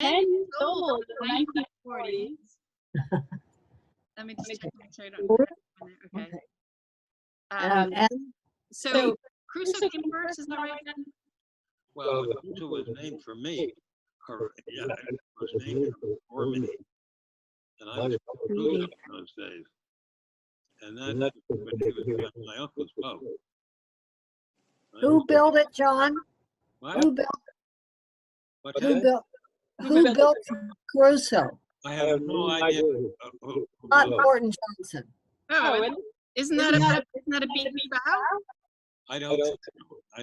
10 years old in the 1940s. Let me just check, make sure I don't. Okay. And So Crusoe came first, is that right? Well, Crusoe was named for me, or yeah, it was named for me, and I was Crusoe in those days, and that's when he was on my uncle's boat. who built it, John? What? Who built? What's Who that? built? Who built Crusoe? I have no idea. Who Not built it. Morton Johnson. Oh, isn't that a beaten bow? I don't think so. I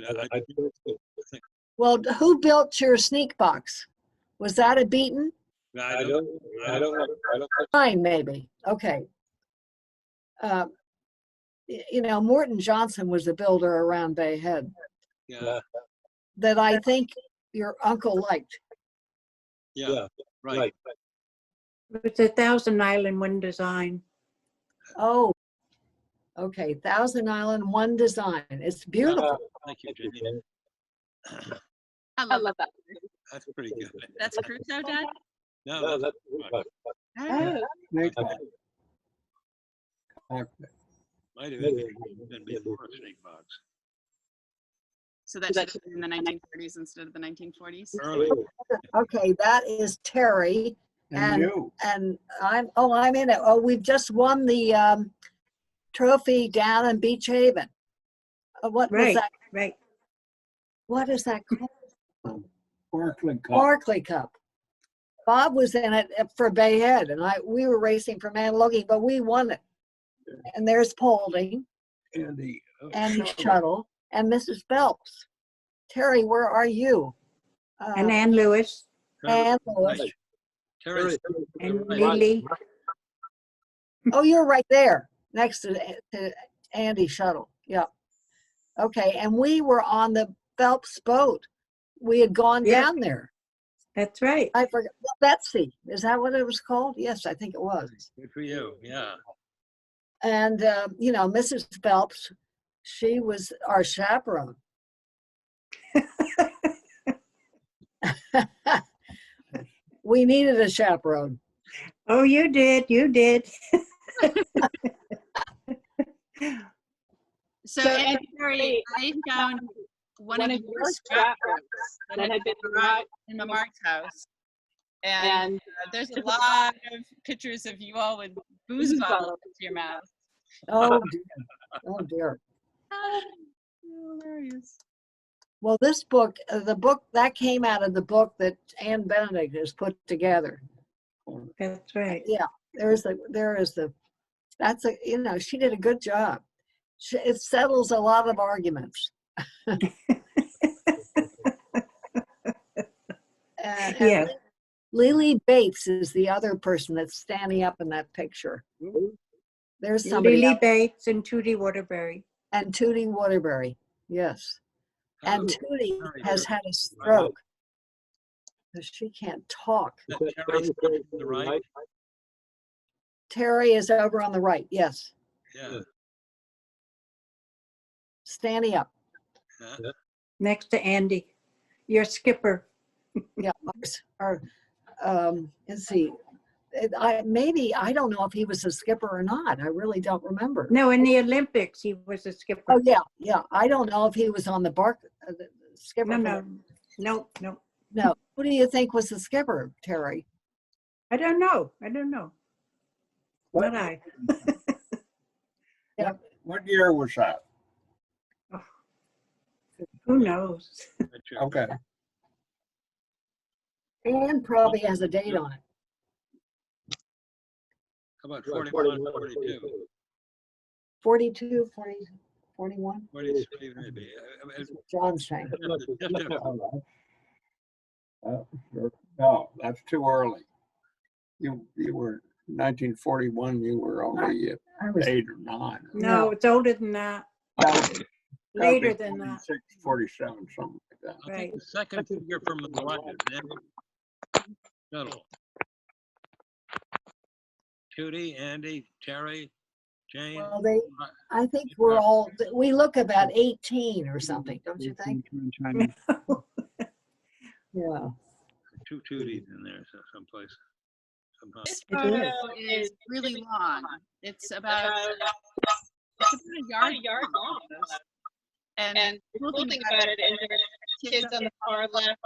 think Well, who built your sneak box? Was that a Beaton? I don't know. Mine, maybe. Okay. You know, Morton Johnson was the builder around Bay Head Yeah, that I think your uncle liked. yeah, right. It's a Thousand Island one design. Oh, okay. Thousand Island One design. It's beautiful. Thank you, Jenny. I love that. That's pretty good. That's Crusoe, Dad? No, that's Oh, might have been before a snake box. so that should have been in the 1930s instead of the 1940s. Early. Okay, that is Terry. And you. And I'm in it. Oh, we've just won the trophy down in Beach Haven. What was Right, that? right. What is that called? Barclay Cup. Barclay Cup. Bob was in it for Bay Head, and we were racing for Mantoloking, but we won it. And there's Paulding, Andy. and Shuttle, and Mrs. Phelps. Terry, where are you? And Ann Lewis Ann Lewis. Terry. and Lily. Oh, you're right there, next to Andy Shuttle. Yeah. Okay, and we were on the Phelps boat. We had gone Yeah. down there. That's right. I forgot. Betsy, is that what it was called? Yes, I think it was. Good for you. Yeah. And, you know, Mrs. Phelps, she was our chaperone. We needed a chaperone. Oh, you did. You did. So, and Terry, I found one of your scrapbooks that had been brought in Mark's house. And there's a lot of pictures of you all with booze bottles into your mouth. Oh, dear. Oh, dear. Hilarious. Well, this book, the book that came out of the book that Anne Benedict has put together. That's right. Yeah, there is the, that's a, you know, she did a good job. It settles a lot of arguments. And Yeah. Lily Bates is the other person that's standing up in that picture. There's somebody Lily else. Bates and Tootie Waterbury. And Tootie Waterbury, yes. And Oh, Tootie Terry, has you're- had a stroke. Because she can't talk. Is that Terry's to the right? Terry is over on the right, yes. Yeah. Standing up. Yeah. Next to Andy, your skipper. Yeah, let's see. I don't know if he was a skipper or not. I really don't remember. No, in the Olympics, he was a skipper. Oh, yeah. I don't know if he was on the the skipper. No. No. Who do you think was the skipper, Terry? I don't know. What? Not I. What year was that? Who knows? Okay. Anne probably has a date on it. How about 41, 42? 42, 40, 41? 43 maybe. John's saying. No, that's too early. You were 1941. You were only I was 8 or 9. No, it's older than that. Later than that. 46, 47, something like that. I Right. think the second figure from the left is Andy Shuttle. Tootie, Andy, Terry, Jane. Well, I think we look about 18 or something, don't you think? Yeah. two tooties in there someplace. Somehow. This It photo is really long. It's about a yard long. And the cool thing about it is there are kids on the far left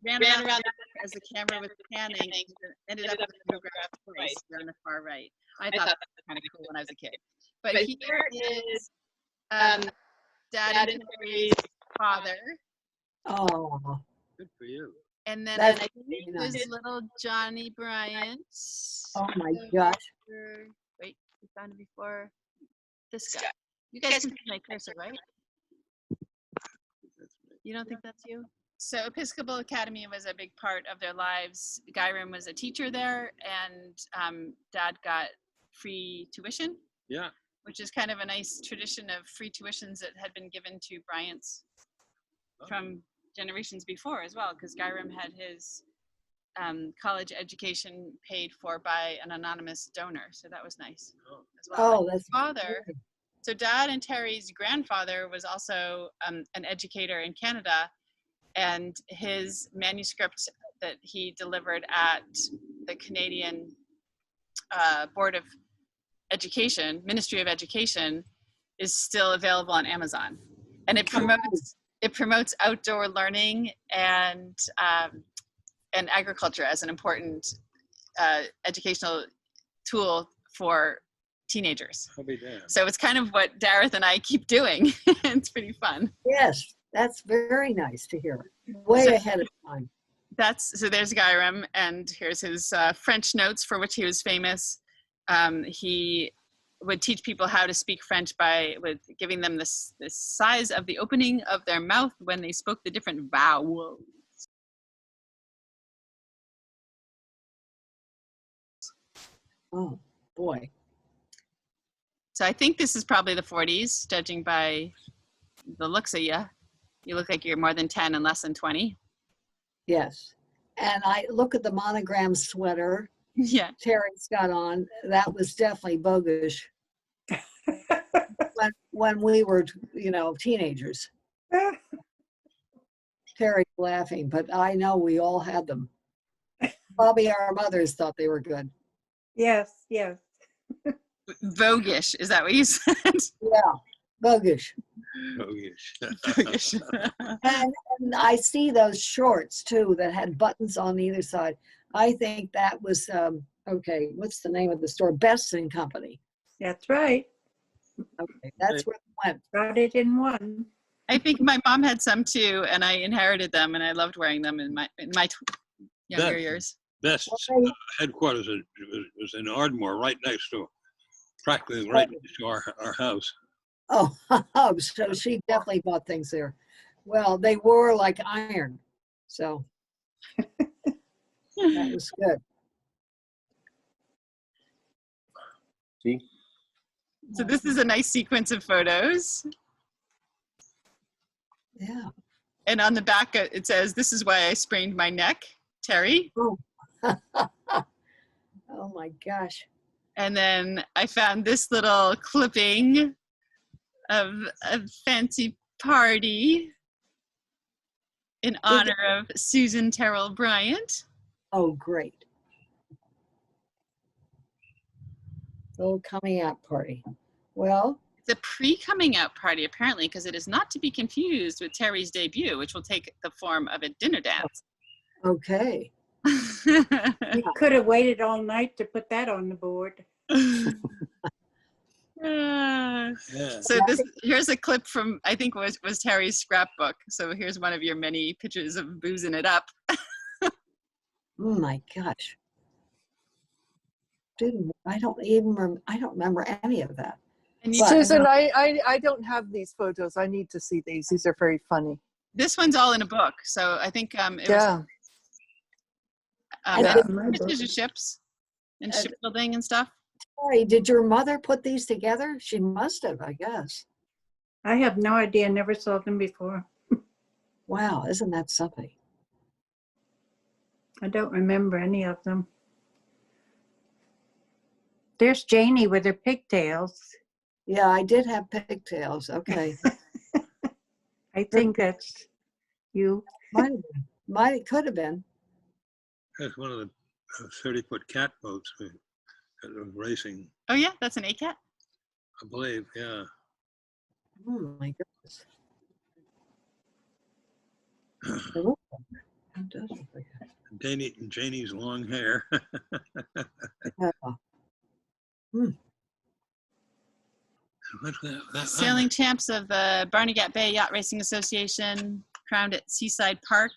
ran around as the camera was panning, and ended up in the photograph twice. They're on the far right. I thought that was kind of cool when I was a kid. But here is Dad and Terry's father. Oh, Good for you. And then That's I think nice. there's little Johnny Bryant. oh my gosh. Wait, we found it before. This guy. You guys can see my cursor, right? You don't think that's you? So Episcopal Academy was a big part of their lives. Gyram was a teacher there, and Dad got free tuition, Yeah. which is kind of a nice tradition of free tuitions that had been given to Bryants from generations before as well, because Gyram had his college education paid for by an anonymous donor, so that was nice as well. Oh, that's Father. good. So Dad and Terry's grandfather was also an educator in Canada, and his manuscript that he delivered at the Canadian Board of Education, Ministry of Education, is still available on Amazon, and it promotes outdoor learning and agriculture as an important educational tool for teenagers. I'll be damned. So it's kind of what Dareth and I keep doing. It's pretty fun. Yes, that's very nice to hear. Way ahead of time. So there's Gyram, and here's his French notes for which he was famous. He would teach people how to speak French with giving them this size of the opening of their mouth when they spoke the different vowels. Oh, boy. So I think this is probably the 40s, judging by the looks of you. You look like you're more than 10 and less than 20. Yes. And I look at the monogram sweater Yeah. Terry's got on. That was definitely bogus when we were, teenagers. Terry's laughing, but I know we all had them. Probably our mothers thought they were good. Yes, yes. Voguish, is that what you said? Yeah, bogus. Oh, yes. Voguish. And I see those shorts too that had buttons on either side. I think that was, okay, what's the name of the store? Best and Company. That's right. Okay, that's where it went. Got it in one. I think my mom had some too, and I inherited them, and I loved wearing them in my younger That- years. Best headquarters was in Ardmore, right next door, practically right next to our house. Oh, so she definitely bought things there. Well, they were like iron, so that was good. See? So this is a nice sequence of photos. Yeah. And on the back, it says, "This is why I sprained my neck, Terry." Oh my gosh. And then I found this little clipping of a fancy party in honor of Susan Terrell Bryant. Oh, great. Little coming out party. Well, It's a pre-coming out party, apparently, because it is not to be confused with Terry's debut, which will take the form of a dinner dance. okay. We could have waited all night to put that on the board. Yeah. So here's a clip from, I think was Terry's scrapbook. So here's one of your many pictures of boozing it up. Oh my gosh. I don't remember any of that. And you, But- Susan, I don't have these photos. I need to see these. These are very funny. this one's all in a book. So I think it Yeah. was Yeah, my book. pictures of ships and And- shipbuilding and stuff. Sorry, did your mother put these together? She must have, I guess. I have no idea. Never saw them before. Wow, isn't that something? I don't remember any of them. There's Janie with her pigtails. Yeah, I did have pigtails. Okay. I think that's You? Could have been. That's one of the 30-foot cat boats that was racing, Oh yeah, that's an ACAT. I believe, yeah. Oh my goodness. It looks like it. It does look like it. Janie's long hair. Yeah. What's that? Sailing champs of the Barnegat Bay Yacht Racing Association, crowned at Seaside Park.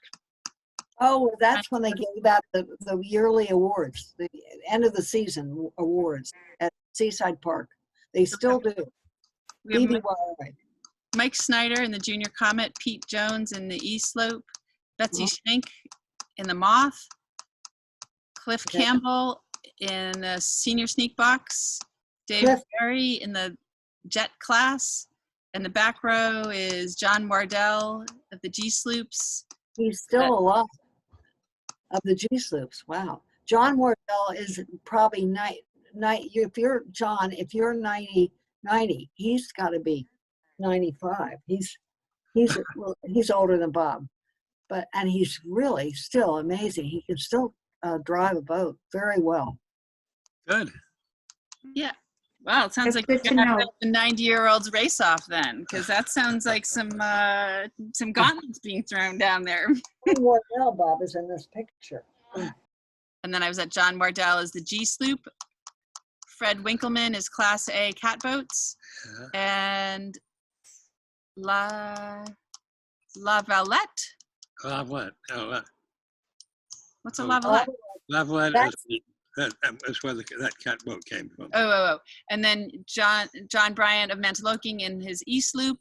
Oh, that's when they gave out the yearly awards, the end of the season awards at Seaside Park. They still do. We have BBYA. Mike Snyder in the Junior Comet, Pete Jones in the E-Slope, Betsy Schenk in the Moth, Cliff Okay. Campbell in the Senior Sneak Box, Dave Cliff. Berry in the Jet class, and the back row is John Wardell of the G-Sloops. He's still alive. Of the G-Sloops. Wow. John Wardell is probably if you're John, if you're 90, he's got to be 95. He's older than Bob, and he's really still amazing. He can still drive a boat very well. Good. Yeah. Wow, it sounds That's like good we're to gonna know. have the 90-year-olds race off then, because that sounds like some gauntlets being thrown down there. John Wardell, Bob, is in this picture. And then I was at John Wardell as the G-Sloop. Fred Winkleman is Class A catboats. And La Valette. Lavalette. Oh, What's a Oh. Lavalette? Lavalette That's- that's where that cat boat came from. Oh. And then John Bryant of Mantoloking in his E-Sloop.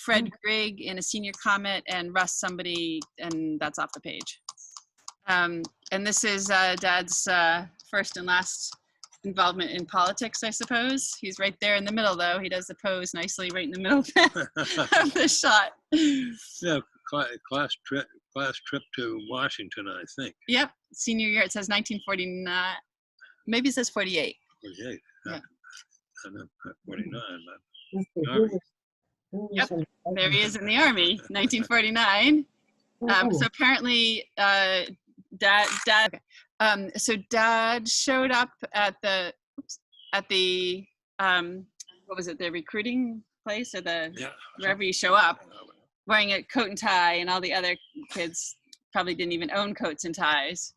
Fred Grigg in a Senior Comet, and Russ somebody, and that's off the page. And this is Dad's first and last involvement in politics, I suppose. He's right there in the middle, though. He does the pose nicely right in the middle of the shot. Yeah, class trip to Washington, I think. Yep, senior year. It says 1949. Maybe it says 48. 48. Yeah. Not 49. Let's see, Army. who was Yep, in- There he is in the Army, 1949. Oh, So apparently, Dad. So Dad showed up at the what was it? The recruiting place or Yeah. wherever you show up, wearing a coat and tie, and all the other kids probably didn't even own coats and ties.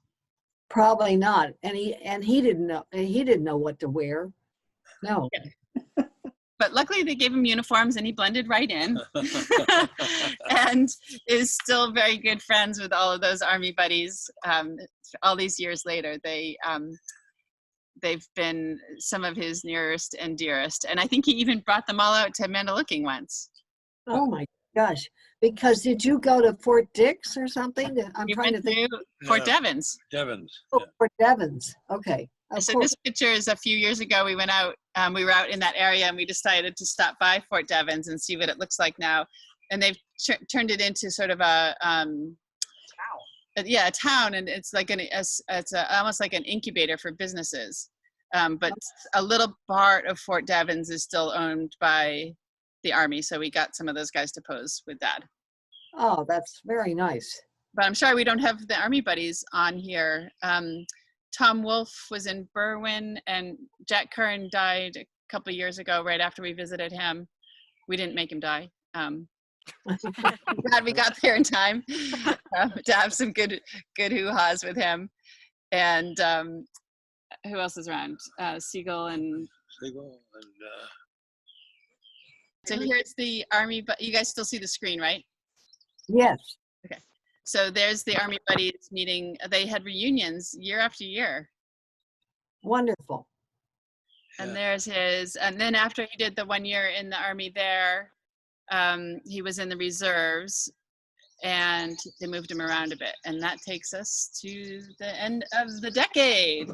probably not. And he didn't know. He didn't know what to wear. No. But luckily, they gave him uniforms, and he blended right in, and is still very good friends with all of those Army buddies. All these years later, they've been some of his nearest and dearest. And I think he even brought them all out to Mantoloking once. Oh my gosh. Because did you go to Fort Dix or something? I'm He trying to went think. to Fort Devens. Devens. Oh, Fort Devens. Okay. Of So course. this picture is a few years ago. We went out, we were out in that area, and we decided to stop by Fort Devens and see what it looks like now. And they've turned it into sort of a town, and it's like almost like an incubator for businesses. But a little part of Fort Devens is still owned by the Army, so we got some of those guys to pose with Dad. Oh, that's very nice. But I'm sorry we don't have the Army buddies on here. Tom Wolfe was in Berwyn, and Jack Curran died a couple of years ago, right after we visited him. We didn't make him die. Glad we got there in time to have some good hoo-has with him. And who else is around? Siegel and... So here's the Army, but you guys still see the screen, right? Yes. So there's the Army buddies meeting. They had reunions year after year. Wonderful. And there's his, and then after he did the 1 year in the Army there, he was in the reserves, and they moved him around a bit. And that takes us to the end of the decade.